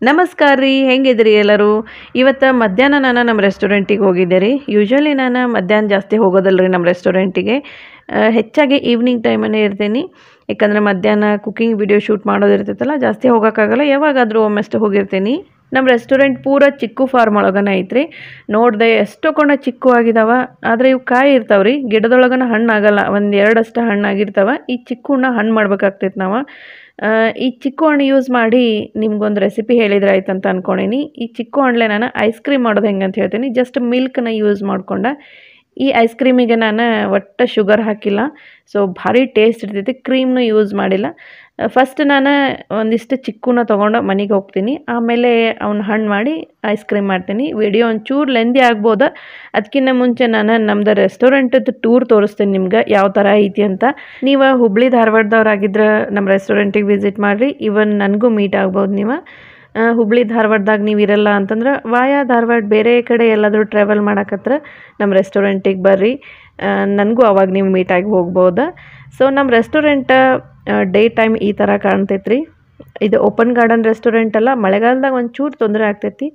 ನಮಸ್ಕಾರ ರೀ, ಹೆಂಗಿದ್ರಿ ಎಲ್ಲರೂ? ಇವತ್ತು ಮಧ್ಯಾಹ್ನ ನಾನು ನಮ್ಮ ರೆಸ್ಟೋರೆಂಟಿಗೆ ಹೋಗಿದ್ದೆ ರೀ. ಯೂಶ್ವಲಿ ನಾನು ಮಧ್ಯಾಹ್ನ ಜಾಸ್ತಿ ಹೋಗೋದಲ್ಲ ರೀ ನಮ್ಮ ರೆಸ್ಟೋರೆಂಟಿಗೆ. ಹೆಚ್ಚಾಗಿ ಈವ್ನಿಂಗ್ ಟೈಮನ್ನೇ ಇರ್ತೀನಿ. ಯಾಕಂದರೆ ಮಧ್ಯಾಹ್ನ ಕುಕ್ಕಿಂಗ್ ವಿಡಿಯೋ ಶೂಟ್ ಮಾಡೋದಿರ್ತೈತಲ್ಲ, ಜಾಸ್ತಿ ಹೋಗೋಕ್ಕಾಗಲ್ಲ. ಯಾವಾಗಾದರೂ ಒಮ್ಮೆ ಹೋಗಿರ್ತೀನಿ. ನಮ್ಮ ರೆಸ್ಟೋರೆಂಟ್ ಪೂರ ಚಿಕ್ಕು ಫಾರ್ಮ್ ಒಳಗನ ಐತ್ರಿ. ನೋಡಿದೆ ಎಷ್ಟು ಕೊಂಡ ಚಿಕ್ಕು ಆಗಿದಾವ. ಆದರೆ ಇವು ಕಾಯಿ ಇರ್ತಾವೆ ರೀ, ಗಿಡದೊಳಗನ ಹಣ್ಣು ಆಗಲ್ಲ. ಒಂದು ಎರಡಷ್ಟು ಹಣ್ಣು ಆಗಿರ್ತಾವೆ. ಈ ಚಿಕ್ಕುನ ಹಣ್ಣು ಮಾಡ್ಬೇಕಾಗ್ತೈತೆ ನಾವು. ಈ ಚಿಕ್ಕು ಹಣ್ಣು ಯೂಸ್ ಮಾಡಿ ನಿಮ್ಗೊಂದು ರೆಸಿಪಿ ಹೇಳಿದ್ರೆ ಆಯ್ತು ಅಂತ ಅಂದ್ಕೊಂಡೀನಿ. ಈ ಚಿಕ್ಕು ಹಣ್ಣಲೆ ನಾನು ಐಸ್ ಕ್ರೀಮ್ ಮಾಡೋದು ಹೆಂಗೆ ಅಂತ ಹೇಳ್ತೀನಿ. ಜಸ್ಟ್ ಮಿಲ್ಕ್ನ ಯೂಸ್ ಮಾಡ್ಕೊಂಡ ಈ ಐಸ್ ಕ್ರೀಮಿಗೆ ನಾನು ಒಟ್ಟು ಶುಗರ್ ಹಾಕಿಲ್ಲ. ಸೊ ಭಾರಿ ಟೇಸ್ಟ್ ಇರ್ತೈತಿ. ಕ್ರೀಮ್ನು ಯೂಸ್ ಮಾಡಿಲ್ಲ. ಫಸ್ಟ್ ನಾನು ಒಂದಿಷ್ಟು ಚಿಕ್ಕುನ ತೊಗೊಂಡು ಮನೆಗೆ ಹೋಗ್ತೀನಿ. ಆಮೇಲೆ ಅವ್ನ ಹಣ್ಣು ಮಾಡಿ ಐಸ್ ಕ್ರೀಮ್ ಮಾಡ್ತೀನಿ. ವಿಡಿಯೋ ಒಂಚೂರು ಲೆಂದಿ ಆಗ್ಬೋದು. ಅದಕ್ಕಿಂತ ಮುಂಚೆ ನಾನು ನಮ್ಮದು ರೆಸ್ಟೋರೆಂಟದ್ದು ಟೂರ್ ತೋರಿಸ್ತೀನಿ ನಿಮ್ಗೆ ಯಾವ ಥರ ಐತಿ ಅಂತ. ನೀವು ಹುಬ್ಳಿ ಧಾರವಾಡದವ್ರಾಗಿದ್ರೆ ನಮ್ಮ ರೆಸ್ಟೋರೆಂಟಿಗೆ ವಿಸಿಟ್ ಮಾಡಿರಿ. ಇವನ್ ನನಗೂ ಮೀಟ್ ಆಗ್ಬೋದು ನೀವು. ಹುಬ್ಳಿ ಧಾರವಾಡದಾಗ ನೀವು ಇರಲ್ಲ ಅಂತಂದ್ರೆ ವಾಯಾ ಧಾರವಾಡ ಬೇರೆ ಕಡೆ ಎಲ್ಲಾದರೂ ಟ್ರಾವೆಲ್ ಮಾಡಕತ್ರ ನಮ್ಮ ರೆಸ್ಟೋರೆಂಟಿಗೆ ಬರ್ರಿ. ನನಗೂ ಅವಾಗ ನೀವು ಮೀಟಾಗಿ ಹೋಗ್ಬೋದು. ಸೊ ನಮ್ಮ ರೆಸ್ಟೋರೆಂಟ ಡೇ ಟೈಮ್ ಈ ಥರ ಕಾಣ್ತೈತೆ ರೀ. ಇದು ಓಪನ್ ಗಾರ್ಡನ್ ರೆಸ್ಟೋರೆಂಟ್ ಅಲ್ಲ. ಮಳೆಗಾಲದಾಗ ಒಂಚೂರು ತೊಂದರೆ ಆಗ್ತೈತಿ.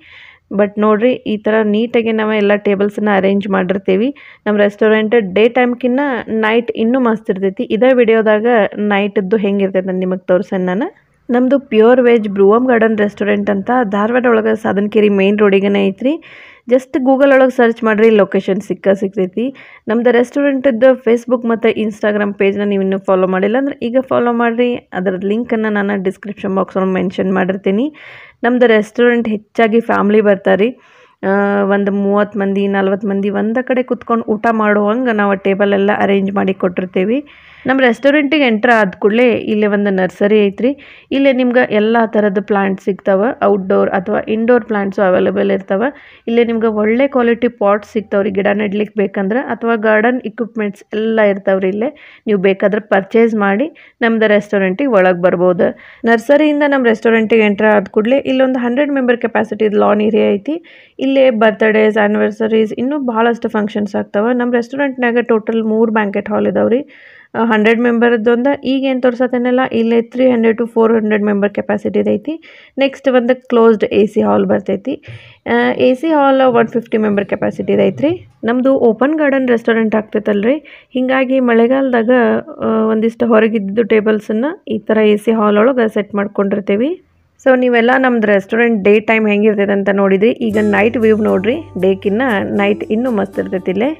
ಬಟ್ ನೋಡಿರಿ, ಈ ಥರ ನೀಟಾಗಿ ನಾವು ಎಲ್ಲ ಟೇಬಲ್ಸನ್ನ ಅರೇಂಜ್ ಮಾಡಿರ್ತೀವಿ. ನಮ್ಮ ರೆಸ್ಟೋರೆಂಟ್ ಡೇ ಟೈಮ್ಕಿನ್ನ ನೈಟ್ ಇನ್ನೂ ಮಸ್ತ್ ಇರ್ತೈತಿ. ಇದೇ ವಿಡಿಯೋದಾಗ ನೈಟದ್ದು ಹೆಂಗಿರ್ತೈತೆ ಅಂತ ನಿಮಗೆ ತೋರಿಸೇನೆ ನಾನು. ನಮ್ಮದು ಪ್ಯೂರ್ ವೆಜ್ ಬ್ರೂವಮ್ ಗಾರ್ಡನ್ ರೆಸ್ಟೋರೆಂಟ್ ಅಂತ ಧಾರವಾಡ ಒಳಗೆ ಸಾಧನಕೇರಿ ಮೇನ್ ರೋಡಿಗನೇ ಐತ್ರಿ. ಜಸ್ಟ್ ಗೂಗಲ್ ಒಳಗೆ ಸರ್ಚ್ ಮಾಡಿರಿ, ಲೊಕೇಶನ್ ಸಿಗ್ತೈತಿ. ನಮ್ಮದು ರೆಸ್ಟೋರೆಂಟದ್ದು ಫೇಸ್ಬುಕ್ ಮತ್ತು ಇನ್ಸ್ಟಾಗ್ರಾಮ್ ಪೇಜ್ನ ನೀವು ಇನ್ನೂ ಫಾಲೋ ಮಾಡಿಲ್ಲ ಅಂದ್ರೆ ಈಗ ಫಾಲೋ ಮಾಡಿರಿ. ಅದರ ಲಿಂಕನ್ನು ನಾನು ಡಿಸ್ಕ್ರಿಪ್ಷನ್ ಬಾಕ್ಸಲ್ಲಿ ಮೆನ್ಷನ್ ಮಾಡಿರ್ತೀನಿ. ನಮ್ಮದು ರೆಸ್ಟೋರೆಂಟ್ ಹೆಚ್ಚಾಗಿ ಫ್ಯಾಮ್ಲಿ ಬರ್ತಾರೆ. ಒಂದು 30 ಮಂದಿ 40 ಮಂದಿ ಒಂದು ಕಡೆ ಕುತ್ಕೊಂಡು ಊಟ ಮಾಡುವಂಗೆ ನಾವು ಟೇಬಲ್ ಎಲ್ಲ ಅರೇಂಜ್ ಮಾಡಿ ಕೊಟ್ಟಿರ್ತೀವಿ. ನಮ್ಮ ರೆಸ್ಟೋರೆಂಟಿಗೆ ಎಂಟ್ರ್ ಆದ ಕೂಡಲೇ ಇಲ್ಲೇ ಒಂದು ನರ್ಸರಿ ಐತ್ರಿ. ಇಲ್ಲೇ ನಿಮ್ಗೆ ಎಲ್ಲ ಥರದ ಪ್ಲಾಂಟ್ಸ್ ಸಿಗ್ತಾವೆ. ಔಟ್ಡೋರ್ ಅಥವಾ ಇಂಡೋರ್ ಪ್ಲಾಂಟ್ಸು ಅವೈಲೇಬಲ್ ಇರ್ತಾವೆ. ಇಲ್ಲೇ ನಿಮ್ಗೆ ಒಳ್ಳೆ ಕ್ವಾಲಿಟಿ ಪಾಟ್ಸ್ ಸಿಗ್ತಾವ್ರಿ ಗಿಡ ನೆಡ್ಲಿಕ್ಕೆ ಬೇಕಂದ್ರೆ, ಅಥವಾ ಗಾರ್ಡನ್ ಇಕ್ವಿಪ್ಮೆಂಟ್ಸ್ ಎಲ್ಲ ಇರ್ತಾವ್ರಿ. ಇಲ್ಲೇ ನೀವು ಬೇಕಾದ್ರೆ ಪರ್ಚೇಸ್ ಮಾಡಿ ನಮ್ಮದು ರೆಸ್ಟೋರೆಂಟಿಗೆ ಒಳಗೆ ಬರ್ಬೋದು. ನರ್ಸರಿಯಿಂದ ನಮ್ಮ ರೆಸ್ಟೋರೆಂಟಿಗೆ ಎಂಟ್ರ್ ಆದ ಕೂಡಲೇ ಇಲ್ಲೊಂದು 100 ಮೆಂಬರ್ ಕೆಪಾಸಿಟಿದು ಲಾನ್ ಏರಿಯಾ ಐತಿ. ಇಲ್ಲೇ ಬರ್ತ್ಡೇಸ್, ಆ್ಯನಿವರ್ಸರೀಸ್ ಇನ್ನೂ ಭಾಳಷ್ಟು ಫಂಕ್ಷನ್ಸ್ ಆಗ್ತಾವೆ. ನಮ್ಮ ರೆಸ್ಟೋರೆಂಟ್ನಾಗ ಟೋಟಲ್ 3 ಬ್ಯಾಂಕೆಟ್ ಹಾಲ್ ಇದಾವೆ ರೀ. 100 ಮೆಂಬರ್ದೊಂದು ಈಗೇನು ತೋರ್ಸತ್ತೇನಲ್ಲ, ಇಲ್ಲೇ 300 to 400 ಮೆಂಬರ್ ಕೆಪಾಸಿಟಿ ಐತಿ. ನೆಕ್ಸ್ಟ್ ಒಂದು ಕ್ಲೋಸ್ಡ್ AC ಹಾಲ್ ಬರ್ತೈತಿ. AC ಹಾಲ್ 150 ಮೆಂಬರ್ ಕೆಪಾಸಿಟಿ ಐತ್ರಿ. ನಮ್ಮದು ಓಪನ್ ಗಾರ್ಡನ್ ರೆಸ್ಟೋರೆಂಟ್ ಆಗ್ತೈತಲ್ರಿ, ಹೀಗಾಗಿ ಮಳೆಗಾಲದಾಗ ಒಂದಿಷ್ಟು ಹೊರಗಿದ್ದು ಟೇಬಲ್ಸನ್ನು ಈ ಥರ AC ಹಾಲ್ ಒಳಗೆ ಸೆಟ್ ಮಾಡ್ಕೊಂಡಿರ್ತೀವಿ. ಸೊ ನೀವೆಲ್ಲ ನಮ್ಮದು ರೆಸ್ಟೋರೆಂಟ್ ಡೇ ಟೈಮ್ ಹೆಂಗಿರ್ತೈತೆ ಅಂತ ನೋಡಿದ್ರಿ. ಈಗ ನೈಟ್ ವ್ಯೂ ನೋಡಿರಿ. ಡೇಕಿನ್ನ ನೈಟ್ ಇನ್ನೂ ಮಸ್ತ್ ಇರ್ತೈತಿ ಇಲ್ಲೇ.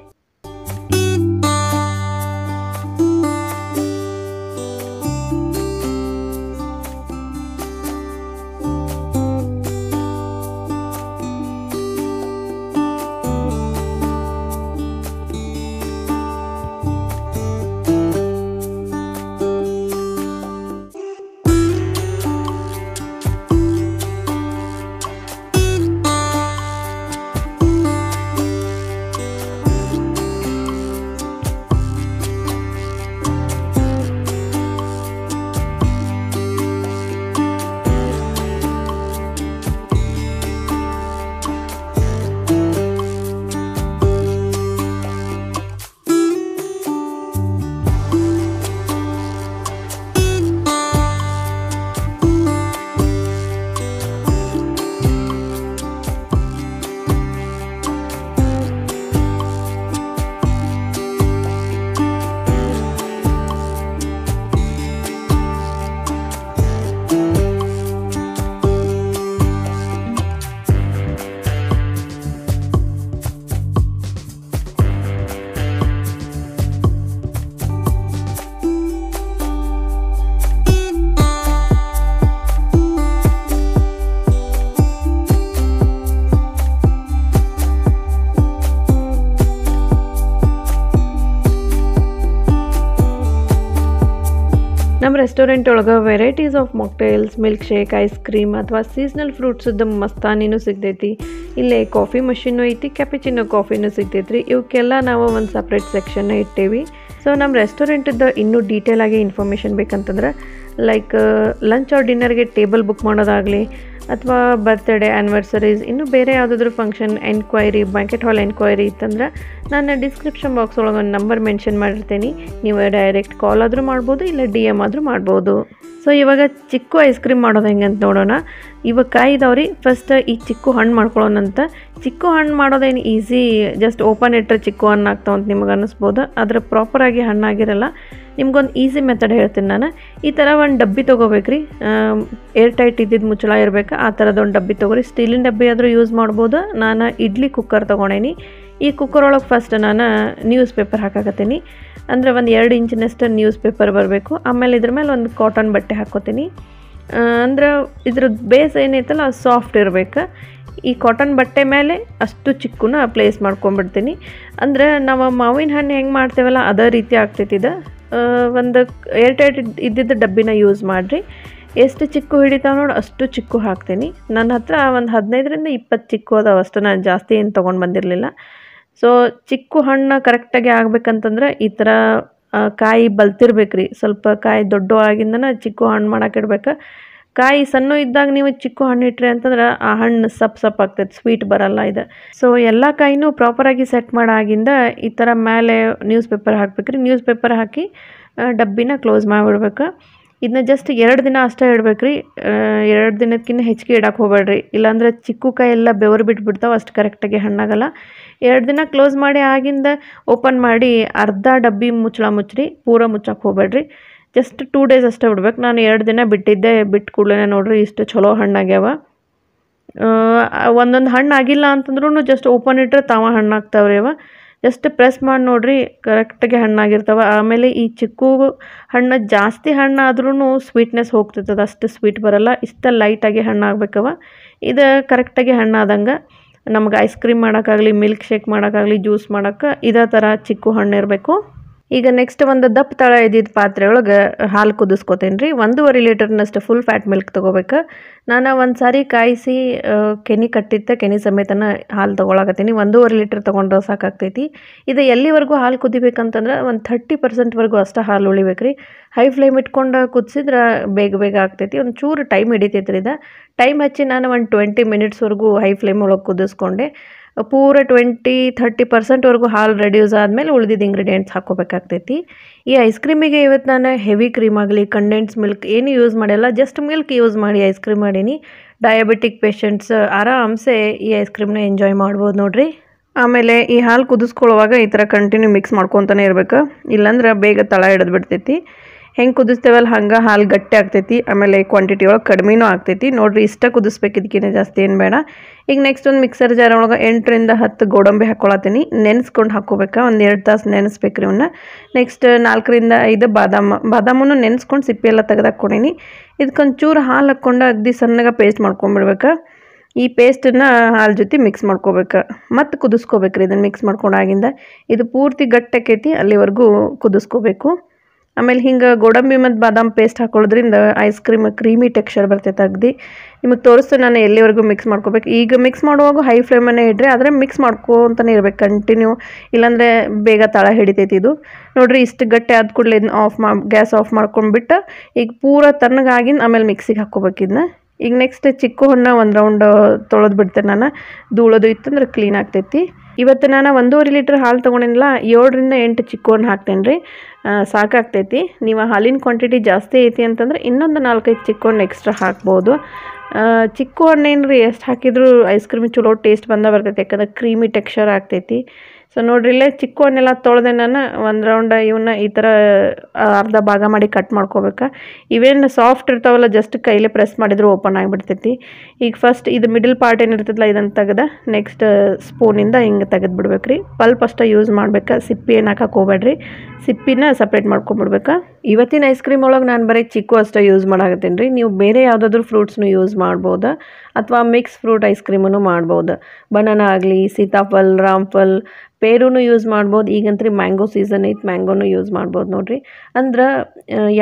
ನಮ್ಮ ರೆಸ್ಟೋರೆಂಟ್ ಒಳಗೆ varieties of mocktails, milk shake, ice cream ಅಥವಾ ಸೀಸ್ನಲ್ ಫ್ರೂಟ್ಸದ್ದು ಮಸ್ತಾನಿನೂ ಸಿಗ್ತೈತಿ. ಇಲ್ಲೇ ಕಾಫಿ ಮಷೀನು ಐತಿ, ಕ್ಯಾಪಿಚಿನೋ ಕಾಫಿನೂ ಸಿಗ್ತೈತ್ರಿ. ಇವಕ್ಕೆಲ್ಲ ನಾವು ಒಂದು ಸಪ್ರೇಟ್ ಸೆಕ್ಷನ್ನ ಇಟ್ಟೇವಿ. ಸೊ ನಮ್ಮ ರೆಸ್ಟೋರೆಂಟದ್ದು ಇನ್ನೂ ಡೀಟೇಲಾಗಿ ಇನ್ಫಾರ್ಮೇಷನ್ ಬೇಕಂತಂದ್ರೆ ಲೈಕ್ ಲಂಚ್ ಆರ್ ಡಿನ್ನರ್ಗೆ ಟೇಬಲ್ ಬುಕ್ ಮಾಡೋದಾಗಲಿ ಅಥವಾ ಬರ್ತ್ಡೇ ಆ್ಯನಿವರ್ಸರೀಸ್ ಇನ್ನೂ ಬೇರೆ ಯಾವುದಾದ್ರೂ function enquiry banquet hall enquiry ಇತ್ತಂದ್ರೆ ನಾನು ಡಿಸ್ಕ್ರಿಪ್ಷನ್ ಬಾಕ್ಸ್ ಒಳಗೆ ಒಂದು ನಂಬರ್ ಮೆನ್ಷನ್ ಮಾಡಿರ್ತೀನಿ. ನೀವು ಡೈರೆಕ್ಟ್ ಕಾಲ್ ಆದರೂ ಮಾಡ್ಬೋದು, ಇಲ್ಲ DM ಆದರೂ ಮಾಡ್ಬೋದು. ಸೊ ಇವಾಗ ಚಿಕ್ಕು ಐಸ್ ಕ್ರೀಮ್ ಮಾಡೋದು ಹೆಂಗೆ ಅಂತ ನೋಡೋಣ. ಇವಾಗ ಕಾಯಿ ಇದಾವ್ರಿ, ಫಸ್ಟ್ ಈ ಚಿಕ್ಕು ಹಣ್ಣು ಮಾಡ್ಕೊಳ್ಳೋಣಂತ. ಚಿಕ್ಕು ಹಣ್ಣು ಮಾಡೋದೇನು ಈಸಿ, ಜಸ್ಟ್ ಓಪನ್ ಇಟ್ಟರೆ ಚಿಕ್ಕು ಹಣ್ಣು ಆಗ್ತಾವಂತ ನಿಮ್ಗೆ ಅನ್ನಿಸ್ಬೋದು. ಆದರೆ ಪ್ರಾಪರಾಗಿ ಹಣ್ಣಾಗಿರಲ್ಲ. ನಿಮ್ಗೊಂದು ಈಸಿ ಮೆಥಡ್ ಹೇಳ್ತೀನಿ ನಾನು. ಈ ಥರ ಒಂದು ಡಬ್ಬಿ ತೊಗೋಬೇಕ್ರಿ, ಏರ್ ಟೈಟ್ ಇದ್ದಿದ್ದು ಮುಚ್ಚಳ ಇರಬೇಕು. ಆ ಥರದೊಂದು ಡಬ್ಬಿ ತೊಗೊರಿ. ಸ್ಟೀಲಿನ ಡಬ್ಬಿ ಆದರೂ ಯೂಸ್ ಮಾಡ್ಬೋದು. ನಾನು ಇಡ್ಲಿ ಕುಕ್ಕರ್ ತೊಗೊಂಡೇನಿ. ಈ ಕುಕ್ಕರ್ ಒಳಗೆ ಫಸ್ಟ್ ನಾನು ನ್ಯೂಸ್ ಪೇಪರ್ ಹಾಕಾಕತ್ತೀನಿ. ಅಂದರೆ ಒಂದು 2 ಇಂಚಿನಷ್ಟು ನ್ಯೂಸ್ ಪೇಪರ್ ಬರಬೇಕು. ಆಮೇಲೆ ಇದ್ರ ಮೇಲೆ ಒಂದು ಕಾಟನ್ ಬಟ್ಟೆ ಹಾಕ್ಕೋತೀನಿ. ಅಂದ್ರೆ ಇದ್ರದ್ದು ಬೇಸ್ ಏನೈತಲ್ಲ ಅದು ಸಾಫ್ಟ್ ಇರಬೇಕು. ಈ ಕಾಟನ್ ಬಟ್ಟೆ ಮೇಲೆ ಅಷ್ಟು ಚಿಕ್ಕುನ ಪ್ಲೇಸ್ ಮಾಡ್ಕೊಂಡ್ಬಿಡ್ತೀನಿ. ಅಂದರೆ ನಾವು ಮಾವಿನ ಹಣ್ಣು ಹೆಂಗೆ ಮಾಡ್ತೇವಲ್ಲ ಅದೇ ರೀತಿ ಆಗ್ತೈತಿ ಇದು. ಒಂದು ಏರ್ ಟೈಟ್ ಇದ್ದಿದ್ದು ಡಬ್ಬಿನ ಯೂಸ್ ಮಾಡಿರಿ. ಎಷ್ಟು ಚಿಕ್ಕು ಹಿಡಿತಾವೆ ನೋಡಿ ಅಷ್ಟು ಚಿಕ್ಕು ಹಾಕ್ತೀನಿ. ನನ್ನ ಹತ್ರ ಒಂದು 15ರಿಂದ 20 ಚಿಕ್ಕು ಅದಾವೆ ಅಷ್ಟು. ನಾನು ಜಾಸ್ತಿ ಏನು ತೊಗೊಂಡು ಬಂದಿರಲಿಲ್ಲ. ಸೊ ಚಿಕ್ಕು ಹಣ್ಣು ಕರೆಕ್ಟಾಗಿ ಆಗ್ಬೇಕಂತಂದ್ರೆ ಈ ಥರ ಕಾಯಿ ಬಲ್ತಿರ್ಬೇಕ್ರಿ. ಸ್ವಲ್ಪ ಕಾಯಿ ದೊಡ್ಡ ಆಗಿಂದನ ಚಿಕ್ಕು ಹಣ್ಣು ಮಾಡೋಕ್ಕಿಡ್ಬೇಕು. ಕಾಯಿ ಸಣ್ಣ ಇದ್ದಾಗ ನೀವು ಚಿಕ್ಕು ಹಣ್ಣು ಇಟ್ರಿ ಅಂತಂದ್ರೆ ಆ ಹಣ್ಣು ಸಪ್ ಆಗ್ತೈತೆ, ಸ್ವೀಟ್ ಬರಲ್ಲ ಇದು. ಸೊ ಎಲ್ಲ ಕಾಯಿನೂ ಪ್ರಾಪರಾಗಿ ಸೆಟ್ ಮಾಡಾಗಿಂದ ಈ ಥರ ಮೇಲೆ ನ್ಯೂಸ್ ಪೇಪರ್ ಹಾಕ್ಬೇಕ್ರಿ. ನ್ಯೂಸ್ ಪೇಪರ್ ಹಾಕಿ ಡಬ್ಬಿನ ಕ್ಲೋಸ್ ಮಾಡಿಬಿಡ್ಬೇಕು. ಇದನ್ನ ಜಸ್ಟ್ 2 ದಿನ ಅಷ್ಟೇ ಇಡ್ಬೇಕ್ರಿ. 2 ದಿನಕ್ಕಿಂತ ಹೆಚ್ಚಿಗೆ ಇಡಕ್ಕೆ ಹೋಗ್ಬೇಡ್ರಿ, ಇಲ್ಲಾಂದ್ರೆ ಚಿಕ್ಕು ಕಾಯಿ ಎಲ್ಲ ಬೆವರು ಬಿಟ್ಬಿಡ್ತಾವೆ, ಅಷ್ಟು ಕರೆಕ್ಟಾಗಿ ಹಣ್ಣಾಗಲ್ಲ. 2 ದಿನ ಕ್ಲೋಸ್ ಮಾಡಿ ಆಗಿಂದ ಓಪನ್ ಮಾಡಿ ಅರ್ಧ ಡಬ್ಬಿ ಮುಚ್ಚಳ ಮುಚ್ಚ್ರಿ, ಪೂರ ಮುಚ್ಚಕ್ಕೆ ಹೋಗ್ಬೇಡ್ರಿ. ಜಸ್ಟ್ 2 ಡೇಸ್ ಅಷ್ಟೇ ಬಿಡ್ಬೇಕು. ನಾನು 2 ದಿನ ಬಿಟ್ಟಿದ್ದೆ. ಬಿಟ್ಟು ಕೂಡಲೇ ನೋಡ್ರಿ ಇಷ್ಟು ಚಲೋ ಹಣ್ಣಾಗ್ಯಾವ. ಒಂದೊಂದು ಹಣ್ಣು ಆಗಿಲ್ಲ ಅಂತಂದ್ರೂ ಜಸ್ಟ್ ಓಪನ್ ಇಟ್ಟರೆ ಹಣ್ಣಾಗ್ತಾವ್ರಿ ಅವ. ಜಸ್ಟ್ ಪ್ರೆಸ್ ಮಾಡಿ ನೋಡಿರಿ, ಕರೆಕ್ಟಾಗಿ ಹಣ್ಣಾಗಿರ್ತಾವೆ. ಆಮೇಲೆ ಈ ಚಿಕ್ಕು ಹಣ್ಣು ಜಾಸ್ತಿ ಹಣ್ಣಾದ್ರೂ ಸ್ವೀಟ್ನೆಸ್ ಹೋಗ್ತಿರ್ತದೆ, ಅಷ್ಟು ಸ್ವೀಟ್ ಬರಲ್ಲ. ಇಷ್ಟ ಲೈಟಾಗಿ ಹಣ್ಣಾಗಬೇಕವ. ಇದು ಕರೆಕ್ಟಾಗಿ ಹಣ್ಣಾದಂಗೆ ನಮ್ಗೆ ಐಸ್ ಕ್ರೀಮ್ ಮಾಡೋಕ್ಕಾಗಲಿ, ಮಿಲ್ಕ್ ಶೇಕ್ ಮಾಡೋಕ್ಕಾಗಲಿ, ಜ್ಯೂಸ್ ಮಾಡೋಕ್ಕೆ ಇದೇ ಥರ ಚಿಕ್ಕು ಹಣ್ಣು ಇರಬೇಕು. ಈಗ ನೆಕ್ಸ್ಟ್ ಒಂದು ದಪ್ಪ ತಳ ಇದ್ದಿದ್ದು ಪಾತ್ರೆ ಒಳಗೆ ಹಾಲು ಕುದಿಸ್ಕೊತೇನೆ ರೀ. 1.5 ಲೀಟರ್ನಷ್ಟು ಫುಲ್ ಫ್ಯಾಟ್ ಮಿಲ್ಕ್ ತೊಗೋಬೇಕು. ನಾನು ಒಂದು ಸಾರಿ ಕಾಯಿಸಿ ಕೆನೆ ಕಟ್ಟಿದ್ದೆ, ಕೆನೆ ಸಮೇತನ ಹಾಲು ತೊಗೊಳಕತ್ತೀನಿ. 1.5 ಲೀಟರ್ ತೊಗೊಂಡ್ರೆ ಸಾಕಾಗ್ತೈತಿ. ಇದು ಎಲ್ಲಿವರೆಗೂ ಹಾಲು ಕುದಿಬೇಕಂತಂದ್ರೆ ಒಂದು 30% ಅಷ್ಟೇ ಹಾಲು ಉಳಿಬೇಕು ರೀ. ಹೈ ಫ್ಲೇಮ್ ಇಟ್ಕೊಂಡು ಕುದಿಸಿದ್ರೆ ಬೇಗ ಆಗ್ತೈತಿ. ಒಂದು ಚೂರು ಟೈಮ್ ಹಿಡಿತೈತಿ ರೀ. ಇದು ಟೈಮ್ ಹಚ್ಚಿ ನಾನು ಒಂದು 20 ಮಿನಿಟ್ಸ್ವರೆಗೂ ಹೈ ಫ್ಲೇಮ್ ಒಳಗೆ ಕುದಿಸ್ಕೊಂಡೆ. ಪೂರ 20-30% ಹಾಲು ರೆಡ್ಯೂಸ್ ಆದಮೇಲೆ ಉಳಿದಿದ್ದು ಇಂಗ್ರೀಡಿಯೆಂಟ್ಸ್ ಹಾಕ್ಕೋಬೇಕಾಗ್ತೈತಿ. ಈ ಐಸ್ ಕ್ರೀಮಿಗೆ ಇವತ್ತು ನಾನು ಹೆವಿ ಕ್ರೀಮ್ ಆಗಲಿ, ಕಂಡೆನ್ಸ್ ಮಿಲ್ಕ್ ಏನು ಯೂಸ್ ಮಾಡಿಲ್ಲ, ಜಸ್ಟ್ ಮಿಲ್ಕ್ ಯೂಸ್ ಮಾಡಿ ಐಸ್ ಕ್ರೀಮ್ ಮಾಡೀನಿ. ಡಯಾಬಿಟಿಕ್ ಪೇಷಂಟ್ಸ್ ಆರಾಮ್ಸೆ ಈ ಐಸ್ ಕ್ರೀಮ್ನ ಎಂಜಾಯ್ ಮಾಡ್ಬೋದು ನೋಡಿರಿ. ಆಮೇಲೆ ಈ ಹಾಲು ಕುದಿಸ್ಕೊಳ್ಳುವಾಗ ಈ ಥರ ಕಂಟಿನ್ಯೂ ಮಿಕ್ಸ್ ಮಾಡ್ಕೊತಾನೆ ಇರ್ಬೇಕು, ಇಲ್ಲಾಂದ್ರೆ ಬೇಗ ತಳ ಹಿಡಿದು ಬಿಡ್ತೈತಿ. ಹೆಂಗೆ ಕುದಿಸ್ತೇವಲ್ಲ ಹಂಗೆ ಹಾಲು ಗಟ್ಟಿ ಆಗ್ತೈತಿ. ಆಮೇಲೆ ಕ್ವಾಂಟಿಟಿ ಒಳಗೆ ಕಡಿಮೆನೂ ಆಗ್ತೈತಿ. ನೋಡಿರಿ ಇಷ್ಟ ಕುದಿಸ್ಬೇಕು, ಇದಕ್ಕಿಂತ ಜಾಸ್ತಿ ಏನು ಬೇಡ. ಈಗ ನೆಕ್ಸ್ಟ್ ಒಂದು ಮಿಕ್ಸರ್ ಜಾರ್ ಒಳಗೆ 8ರಿಂದ 10 ಗೋಡಂಬಿ ಹಾಕ್ಕೊಳತ್ತೀನಿ. ನೆನೆಸ್ಕೊಂಡು ಹಾಕ್ಕೋಬೇಕಾ, ಒಂದು 2 ತಾಸು ನೆನೆಸ್ಬೇಕ್ರಿ ಇವನ್ನ. ನೆಕ್ಸ್ಟ್ 4ರಿಂದ 5 ಬಾದಾಮನ್ನು ನೆನೆಸ್ಕೊಂಡು ಸಿಪ್ಪೆ ಎಲ್ಲ ತೆಗೆದು ಹಾಕ್ಕೊಂಡೀನಿ. ಇದಕ್ಕೊಂದು ಚೂರು ಹಾಲು ಹಾಕ್ಕೊಂಡು ಅಗದಿ ಸಣ್ಣಗೆ ಪೇಸ್ಟ್ ಮಾಡ್ಕೊಂಬಿಡ್ಬೇಕು. ಈ ಪೇಸ್ಟನ್ನು ಹಾಲು ಜೊತೆ ಮಿಕ್ಸ್ ಮಾಡ್ಕೋಬೇಕು, ಮತ್ತು ಕುದಿಸ್ಕೋಬೇಕ್ರಿ. ಇದನ್ನು ಮಿಕ್ಸ್ ಮಾಡ್ಕೊಂಡಾಗಿಂದ ಇದು ಪೂರ್ತಿ ಗಟ್ಟಾಕೈತಿ ಅಲ್ಲಿವರೆಗೂ ಕುದಿಸ್ಕೋಬೇಕು. ಆಮೇಲೆ ಹಿಂಗೆ ಗೋಡಂಬಿ ಮತ್ತು ಬಾದಾಮ್ ಪೇಸ್ಟ್ ಹಾಕೊಳ್ಳೋದ್ರಿಂದ ಐಸ್ ಕ್ರೀಮ್ ಕ್ರೀಮಿ ಟೆಕ್ಸ್ಚರ್ ಬರ್ತೈತೆ. ಅಗದಿ ನಿಮಗೆ ತೋರಿಸ್ತೇನೆ ನಾನು ಎಲ್ಲಿವರೆಗೂ ಮಿಕ್ಸ್ ಮಾಡ್ಕೋಬೇಕು. ಈಗ ಮಿಕ್ಸ್ ಮಾಡುವಾಗ ಹೈ ಫ್ಲೇಮನ್ನೇ ಇಡ್ರಿ, ಆದರೆ ಮಿಕ್ಸ್ ಮಾಡ್ಕೊತಾನೆ ಇರ್ಬೇಕು ಕಂಟಿನ್ಯೂ, ಇಲ್ಲಾಂದರೆ ಬೇಗ ತಳ ಹಿಡಿತೈತಿ ಇದು. ನೋಡಿರಿ ಇಷ್ಟು ಗಟ್ಟಿ ಆದ ಕೂಡಲೇ ಇದನ್ನ ಗ್ಯಾಸ್ ಆಫ್ ಮಾಡ್ಕೊಂಡ್ಬಿಟ್ಟು ಈಗ ಪೂರ ತಣ್ಣಗಾಗಿಂದ ಆಮೇಲೆ ಮಿಕ್ಸಿಗೆ ಹಾಕ್ಕೋಬೇಕು ಇದನ್ನ. ಈಗ ನೆಕ್ಸ್ಟ್ ಚಿಕ್ಕು ಹಣ್ಣು ಒಂದು ರೌಂಡ್ ತೊಳೆದು ಬಿಡ್ತೇನೆ ನಾನು. ಧೂಳೋದು ಇತ್ತಂದ್ರೆ ಕ್ಲೀನ್ ಆಗ್ತೈತಿ. ಇವತ್ತು ನಾನು 1.5 ಲೀಟ್ರ್ ಹಾಲು ತೊಗೊಂಡಿಲ್ಲ, 7ರಿಂದ 8 ಚಿಕ್ಕು ಹಣ್ಣು ಹಾಕ್ತೇನೆ ರೀ. ಸಾಕಾಗ್ತೈತಿ. ನೀವು ಹಾಲಿನ ಕ್ವಾಂಟಿಟಿ ಜಾಸ್ತಿ ಐತಿ ಅಂತಂದ್ರೆ ಇನ್ನೊಂದು 4-5 ಚಿಕ್ಕು ಹಣ್ಣು ಎಕ್ಸ್ಟ್ರಾ ಹಾಕ್ಬೋದು. ಚಿಕ್ಕು ಹಣ್ಣೇನು ರೀ ಎಷ್ಟು ಹಾಕಿದರೂ ಐಸ್ ಕ್ರೀಮ್ ಚಲೋ ಟೇಸ್ಟ್ ಬರ್ತೈತಿ, ಯಾಕಂದ್ರೆ ಕ್ರೀಮಿ ಟೆಕ್ಸ್ಚರ್ ಆಗ್ತೈತಿ. ಸೊ ನೋಡ್ರಿ ಇಲ್ಲೇ ಚಿಕ್ಕು ಹಣ್ಣೆಲ್ಲ ತೊಳೆದೆ ನಾನು. ಒಂದು ರೌಂಡ್ ಇವನ್ನ ಈ ಥರ ಅರ್ಧ ಭಾಗ ಮಾಡಿ ಕಟ್ ಮಾಡ್ಕೋಬೇಕು. ಇವೇನು ಸಾಫ್ಟ್ ಇರ್ತಾವಲ್ಲ ಜಸ್ಟ್ ಕೈಲೇ ಪ್ರೆಸ್ ಮಾಡಿದ್ರು ಓಪನ್ ಆಗಿಬಿಡ್ತೈತಿ. ಈಗ ಫಸ್ಟ್ ಇದು ಮಿಡಲ್ ಪಾರ್ಟ್ ಏನಿರ್ತೈತಲ್ಲ ಇದನ್ನು ತೆಗೆದ ನೆಕ್ಸ್ಟ್ ಸ್ಪೂನಿಂದ ಹಿಂಗೆ ತೆಗೆದು ಬಿಡ್ಬೇಕ್ರಿ. ಪಲ್ಪ್ ಅಷ್ಟೇ ಯೂಸ್ ಮಾಡ್ಬೇಕು, ಸಿಪ್ಪಿ ಏನು ಹಾಕಕ್ಕೆ ಹೋಗ್ಬೇಡ್ರಿ. ಸಿಪ್ಪಿನ ಸಪ್ರೇಟ್ ಮಾಡ್ಕೊಂಬಿಡ್ಬೇಕು. ಇವತ್ತಿನ ಐಸ್ ಕ್ರೀಮ್ ಒಳಗೆ ನಾನು ಬರೀ ಚಿಕ್ಕು ಅಷ್ಟೇ ಯೂಸ್ ಮಾಡಾಕತ್ತೀನಿ ರೀ. ನೀವು ಬೇರೆ ಯಾವುದಾದ್ರೂ ಫ್ರೂಟ್ಸ್ನು ಯೂಸ್ ಮಾಡ್ಬೋದು, ಅಥವಾ ಮಿಕ್ಸ್ ಫ್ರೂಟ್ ಐಸ್ ಕ್ರೀಮನ್ನು ಮಾಡ್ಬೋದು. ಬನಾನಾ ಆಗಲಿ, ಸೀತಾಫಲ್, ರಾಮ್ಫಲ್, ಪೇರುನು ಯೂಸ್ ಮಾಡ್ಬೋದು. ಈಗಂತ್ರಿ ಮ್ಯಾಂಗೋ ಸೀಸನ್ ಐತೆ, ಮ್ಯಾಂಗೋನು ಯೂಸ್ ಮಾಡ್ಬೋದು ನೋಡಿರಿ. ಅಂದ್ರೆ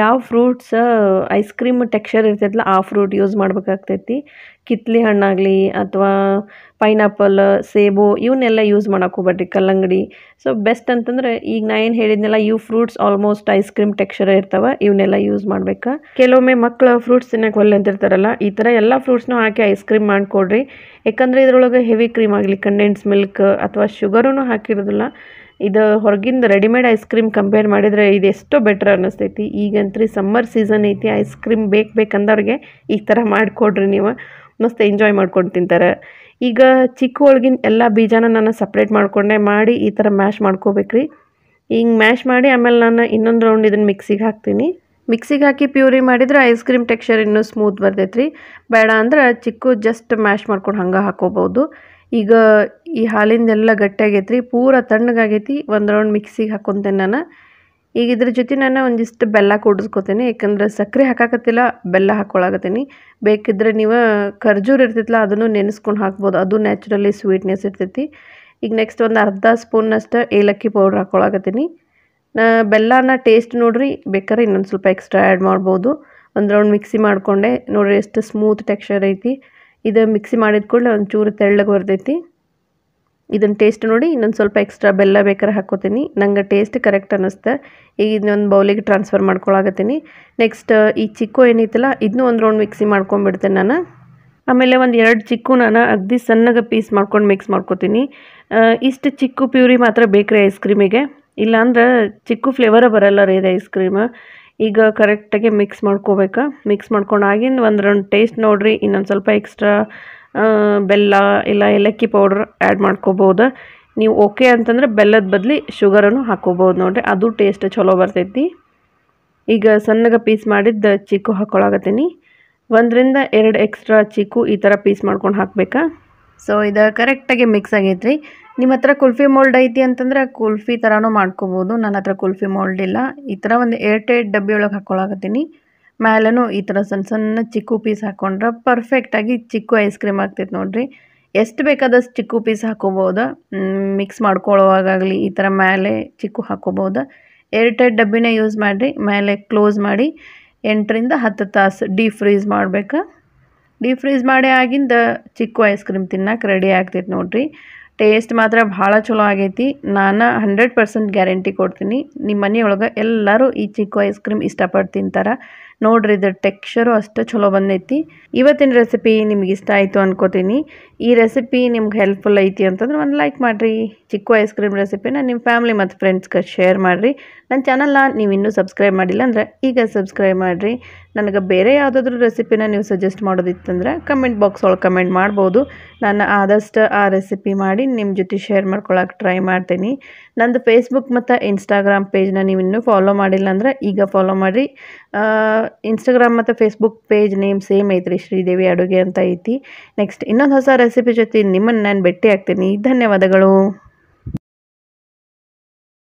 ಯಾವ ಫ್ರೂಟ್ಸ್ ಐಸ್ ಕ್ರೀಮ್ ಟೆಕ್ಸ್ಚರ್ ಇರ್ತೈತಲ್ಲ ಆ ಫ್ರೂಟ್ ಯೂಸ್ ಮಾಡ್ಬೇಕಾಗ್ತೈತಿ. ಕಿತ್ಲೆ ಹಣ್ಣಾಗಲಿ ಅಥವಾ ಪೈನಾಪಲ್, ಸೇಬು ಇವನ್ನೆಲ್ಲ ಯೂಸ್ ಮಾಡಕ್ಕೆ ಹೋಗ್ಬೇಡ್ರಿ, ಕಲ್ಲಂಗಡಿ. ಸೊ ಬೆಸ್ಟ್ ಅಂತಂದ್ರೆ ಈಗ ನಾ ಏನು ಹೇಳಿದ್ನಲ್ಲ, ಇವು fruits almost ice cream texture ಇರ್ತಾವೆ, ಇವನ್ನೆಲ್ಲ ಯೂಸ್ ಮಾಡ್ಬೇಕು. ಕೆಲವೊಮ್ಮೆ ಮಕ್ಕಳು ಫ್ರೂಟ್ಸ್ ತಿನ್ನಕ್ಕೆ ಒಲ್ಲೆ ಅಂತಿರ್ತಾರಲ್ಲ, ಈ ಥರ ಎಲ್ಲ ಫ್ರೂಟ್ಸ್ನೂ ಹಾಕಿ ಐಸ್ ಕ್ರೀಮ್ ಮಾಡಿಕೊಡ್ರಿ. ಯಾಕಂದರೆ ಇದ್ರೊಳಗೆ ಹೆವಿ ಕ್ರೀಮ್ ಆಗಲಿ, ಕಂಡೆನ್ಸ್ ಮಿಲ್ಕ್ ಅಥವಾ ಶುಗರೂ ಹಾಕಿರೋದಿಲ್ಲ. ಇದು ಹೊರಗಿಂದ ರೆಡಿಮೇಡ್ ಐಸ್ ಕ್ರೀಮ್ ಕಂಪೇರ್ ಮಾಡಿದರೆ ಇದು ಎಷ್ಟೋ ಬೆಟ್ರ್ ಅನ್ನಿಸ್ತೈತಿ. ಈಗಂತ್ರಿ ಸಮ್ಮರ್ ಸೀಸನ್ ಐತಿ, ಐಸ್ ಕ್ರೀಮ್ ಬೇಕಂದವ್ರಿಗೆ ಈ ಥರ ಮಾಡಿಕೊಡ್ರಿ, ನೀವು ಮಸ್ತ್ ಎಂಜಾಯ್ ಮಾಡ್ಕೊಂಡು ತಿಂತಾರೆ. ಈಗ ಚಿಕ್ಕ ಹೋಳ್ಗಿನ ಎಲ್ಲ ಬೀಜನ ನಾನು ಸಪ್ರೇಟ್ ಮಾಡಿಕೊಂಡೆ ಮಾಡಿ ಈ ಥರ ಮ್ಯಾಶ್ ಮಾಡ್ಕೋಬೇಕ್ರಿ. ಹಿಂಗೆ ಮ್ಯಾಶ್ ಮಾಡಿ ಆಮೇಲೆ ನಾನು ಇನ್ನೊಂದು ರೌಂಡ್ ಇದನ್ನು ಮಿಕ್ಸಿಗೆ ಹಾಕ್ತೀನಿ. ಮಿಕ್ಸಿಗೆ ಹಾಕಿ ಪ್ಯೂರಿ ಮಾಡಿದ್ರೆ ಐಸ್ ಕ್ರೀಮ್ ಟೆಕ್ಸ್ಚರ್ ಇನ್ನೂ ಸ್ಮೂತ್ ಬರ್ತೈತೆ ರೀ. ಬೇಡ ಅಂದ್ರೆ ಚಿಕ್ಕು ಜಸ್ಟ್ ಮ್ಯಾಶ್ ಮಾಡ್ಕೊಂಡು ಹಂಗೆ ಹಾಕೋಬೋದು. ಈಗ ಈ ಹಾಲಿಂದೆಲ್ಲ ಗಟ್ಟಿಯಾಗೈತೆ ರೀ, ಪೂರ ತಣ್ಣಗಾಗೈತಿ. ಒಂದು ರೌಂಡ್ ಮಿಕ್ಸಿಗೆ ಹಾಕ್ಕೊತೇನೆ ನಾನು. ಈಗ ಇದ್ರ ಜೊತೆ ನಾನು ಒಂದಿಷ್ಟು ಬೆಲ್ಲ ಕೂಡಿಸ್ಕೊತೀನಿ, ಯಾಕಂದ್ರೆ ಸಕ್ಕರೆ ಹಾಕಾಕತ್ತಿಲ್ಲ, ಬೆಲ್ಲ ಹಾಕ್ಕೊಳಕತ್ತೀನಿ. ಬೇಕಿದ್ರೆ ನೀವು ಖರ್ಜೂರ ಇರ್ತೈತಲ್ಲ ಅದನ್ನು ನೆನೆಸ್ಕೊಂಡು ಹಾಕ್ಬೋದು, ಅದು ನ್ಯಾಚುರಲಿ ಸ್ವೀಟ್ನೆಸ್ ಇರ್ತೈತಿ. ಈಗ ನೆಕ್ಸ್ಟ್ ಒಂದು ಅರ್ಧ ಸ್ಪೂನ್ನಷ್ಟು ಏಲಕ್ಕಿ ಪೌಡ್ರ್ ಹಾಕ್ಕೊಳಕತ್ತೀನಿ. ಬೆಲ್ಲನ ಟೇಸ್ಟ್ ನೋಡ್ರಿ, ಬೇಕಾದ್ರೆ ಇನ್ನೊಂದು ಸ್ವಲ್ಪ ಎಕ್ಸ್ಟ್ರಾ ಆ್ಯಡ್ ಮಾಡ್ಬೋದು. ಒಂದು ರೌಂಡ್ ಮಿಕ್ಸಿ ಮಾಡಿಕೊಂಡೆ, ನೋಡ್ರಿ ಎಷ್ಟು ಸ್ಮೂತ್ ಟೆಕ್ಸ್ಚರ್ ಐತಿ. ಇದು ಮಿಕ್ಸಿ ಮಾಡಿದ ಕೂಡಲೇ ಒಂಚೂರು ತೆಳ್ಳಗೆ ಬರ್ತೈತಿ. ಇದನ್ನು ಟೇಸ್ಟ್ ನೋಡಿ ಇನ್ನೊಂದು ಸ್ವಲ್ಪ ಎಕ್ಸ್ಟ್ರಾ ಬೆಲ್ಲ ಬೇಕಾದ್ರೆ ಹಾಕ್ಕೋತೀನಿ, ನಂಗೆ ಟೇಸ್ಟ್ ಕರೆಕ್ಟ್ ಅನ್ನಿಸ್ತೆ. ಈಗ ಇದನ್ನೊಂದು ಬೌಲಿಗೆ ಟ್ರಾನ್ಸ್ಫರ್ ಮಾಡ್ಕೊಳಕತ್ತೀನಿ. ನೆಕ್ಸ್ಟ್ ಈ ಚಿಕ್ಕು ಏನೈತಲ್ಲ ಇದನ್ನೂ ಒಂದು ರೌಂಡ್ ಮಿಕ್ಸಿ ಮಾಡ್ಕೊಂಡ್ಬಿಡ್ತೇನೆ ನಾನು. ಆಮೇಲೆ ಒಂದು 2 ಚಿಕ್ಕು ನಾನು ಅಗದಿ ಸಣ್ಣಗೆ ಪೀಸ್ ಮಾಡ್ಕೊಂಡು ಮಿಕ್ಸ್ ಮಾಡ್ಕೊತೀನಿ. ಇಷ್ಟು ಚಿಕ್ಕು ಪ್ಯೂರಿ ಮಾತ್ರ ಬೇಕ್ರಿ ಐಸ್ ಕ್ರೀಮಿಗೆ, ಇಲ್ಲಾಂದ್ರೆ ಚಿಕ್ಕು ಫ್ಲೇವರೇ ಬರಲ್ಲ ರೀ ಇದು ಐಸ್ ಕ್ರೀಮ್. ಈಗ ಕರೆಕ್ಟಾಗಿ ಮಿಕ್ಸ್ ಮಾಡ್ಕೋಬೇಕು. ಮಿಕ್ಸ್ ಮಾಡ್ಕೊಂಡಾಗಿಂದ ಒಂದು ರೌಂಡ್ ಟೇಸ್ಟ್ ನೋಡಿರಿ, ಇನ್ನೊಂದು ಸ್ವಲ್ಪ ಎಕ್ಸ್ಟ್ರಾ ಬೆಲ್ಲ ಇಲ್ಲ ಏಲಕ್ಕಿ ಪೌಡ್ರ್ ಆ್ಯಡ್ ಮಾಡ್ಕೋಬೋದು. ನೀವು ಓಕೆ ಅಂತಂದ್ರೆ ಬೆಲ್ಲದ ಬದಲು ಶುಗರನ್ನು ಹಾಕ್ಕೋಬೋದು ನೋಡಿರಿ, ಅದು ಟೇಸ್ಟ್ ಚಲೋ ಬರ್ತೈತಿ. ಈಗ ಸಣ್ಣಗೆ ಪೀಸ್ ಮಾಡಿದ್ದು ಚಿಕ್ಕು ಹಾಕ್ಕೊಳಕತ್ತೀನಿ. 1ರಿಂದ 2 ಎಕ್ಸ್ಟ್ರಾ ಚಿಕ್ಕು ಈ ಥರ ಪೀಸ್ ಮಾಡ್ಕೊಂಡು ಹಾಕಬೇಕಾ. ಸೊ ಇದು ಕರೆಕ್ಟಾಗಿ ಮಿಕ್ಸ್ ಆಗೈತೆ ರೀ. ನಿಮ್ಮ ಹತ್ರ ಕುಲ್ಫಿ ಮೋಲ್ಡ್ ಐತಿ ಅಂತಂದ್ರೆ ಕುಲ್ಫಿ ಥರನೂ ಮಾಡ್ಕೋಬೋದು. ನನ್ನ ಹತ್ರ ಕುಲ್ಫಿ ಮೋಲ್ಡ್ ಇಲ್ಲ. ಈ ಥರ ಒಂದು ಏರ್ಟೈಟ್ ಡಬ್ಬಿ ಒಳಗೆ ಹಾಕ್ಕೊಳಕತ್ತೀನಿ. ಮೇಲೂ ಈ ಥರ ಸಣ್ಣ ಸಣ್ಣ ಚಿಕ್ಕು ಪೀಸ್ ಹಾಕ್ಕೊಂಡ್ರೆ ಪರ್ಫೆಕ್ಟಾಗಿ ಚಿಕ್ಕು ಐಸ್ ಕ್ರೀಮ್ ಆಗ್ತೈತೆ ನೋಡಿರಿ. ಎಷ್ಟು ಬೇಕಾದಷ್ಟು ಚಿಕ್ಕು ಪೀಸ್ ಹಾಕ್ಕೋಬೋದು. ಮಿಕ್ಸ್ ಮಾಡ್ಕೊಳ್ಳೋವಾಗಲಿ ಈ ಥರ ಮೇಲೆ ಚಿಕ್ಕು ಹಾಕ್ಕೋಬೋದು. ಏರ್ಟೈಟ್ ಡಬ್ಬಿನೇ ಯೂಸ್ ಮಾಡಿರಿ. ಮೇಲೆ ಕ್ಲೋಸ್ ಮಾಡಿ 8ರಿಂದ 10 ತಾಸು ಡೀಪ್ ಫ್ರೀಸ್ ಮಾಡಬೇಕು. ಡೀಪ್ ಫ್ರೀಸ್ ಮಾಡಿ ಆಗಿಂದ ಚಿಕ್ಕು ಐಸ್ ಕ್ರೀಮ್ ತಿನ್ನಕ್ಕೆ ರೆಡಿ ಆಗ್ತೈತೆ ನೋಡಿರಿ. ಟೇಸ್ಟ್ ಮಾತ್ರ ಭಾಳ ಚಲೋ ಆಗೈತಿ. ನಾನು 100% ಗ್ಯಾರಂಟಿ ಕೊಡ್ತೀನಿ. ನಿಮ್ಮ ಮನೆಯೊಳಗೆ ಎಲ್ಲರೂ ಈ ಚಿಕ್ಕು ಐಸ್ ಕ್ರೀಮ್ ಇಷ್ಟಪಟ್ಟು ತಿಂತಾರೆ ನೋಡ್ರಿ. ಇದು ಟೆಕ್ಸ್ಚರು ಅಷ್ಟು ಚಲೋ ಬಂದೈತಿ. ಇವತ್ತಿನ ರೆಸಿಪಿ ನಿಮ್ಗೆ ಇಷ್ಟ ಆಯಿತು ಅನ್ಕೋತೀನಿ. ಈ ರೆಸಿಪಿ ನಿಮ್ಗೆ ಹೆಲ್ಪ್ಫುಲ್ ಐತಿ ಅಂತಂದ್ರೆ ಒಂದು ಲೈಕ್ ಮಾಡಿರಿ. ಚಿಕ್ಕು ಐಸ್ ಕ್ರೀಮ್ ರೆಸಿಪಿನ ನಿಮ್ಮ ಫ್ಯಾಮ್ಲಿ ಮತ್ತು ಫ್ರೆಂಡ್ಸ್ಗೆ ಶೇರ್ ಮಾಡಿರಿ. ನನ್ನ ಚಾನಲ್ನ ನೀವು ಇನ್ನೂ ಸಬ್ಸ್ಕ್ರೈಬ್ ಮಾಡಿಲ್ಲ ಅಂದರೆ ಈಗ ಸಬ್ಸ್ಕ್ರೈಬ್ ಮಾಡಿರಿ. ನನಗೆ ಬೇರೆ ಯಾವುದಾದ್ರೂ ರೆಸಿಪಿನ ನೀವು ಸಜೆಸ್ಟ್ ಮಾಡೋದಿತ್ತಂದ್ರೆ ಕಮೆಂಟ್ ಬಾಕ್ಸ್ ಒಳಗೆ ಕಮೆಂಟ್ ಮಾಡ್ಬೋದು. ನಾನು ಆದಷ್ಟು ಆ ರೆಸಿಪಿ ಮಾಡಿ ನಿಮ್ಮ ಜೊತೆ ಶೇರ್ ಮಾಡ್ಕೊಳಕ್ಕೆ ಟ್ರೈ ಮಾಡ್ತೀನಿ. ನಂದು ಫೇಸ್ಬುಕ್ ಮತ್ತು ಇನ್ಸ್ಟಾಗ್ರಾಮ್ ಪೇಜ್ನ ನೀವು ಇನ್ನೂ ಫಾಲೋ ಮಾಡಿಲ್ಲ ಅಂದರೆ ಈಗ ಫಾಲೋ ಮಾಡಿರಿ. ಇನ್ಸ್ಟಾಗ್ರಾಮ್ ಮತ್ತು ಫೇಸ್ಬುಕ್ ಪೇಜ್ ನೇಮ್ ಸೇಮ್ ಐತ್ರಿ, ಶ್ರೀದೇವಿ ಅಡುಗೆ ಅಂತ ಐತಿ. ನೆಕ್ಸ್ಟ್ ಇನ್ನೊಂದು ಹೊಸ ರೆಸಿಪಿ ಜೊತೆ ನಿಮ್ಮನ್ನು ನಾನು ಭೇಟಿ ಆಗ್ತೀನಿ. ಧನ್ಯವಾದಗಳು.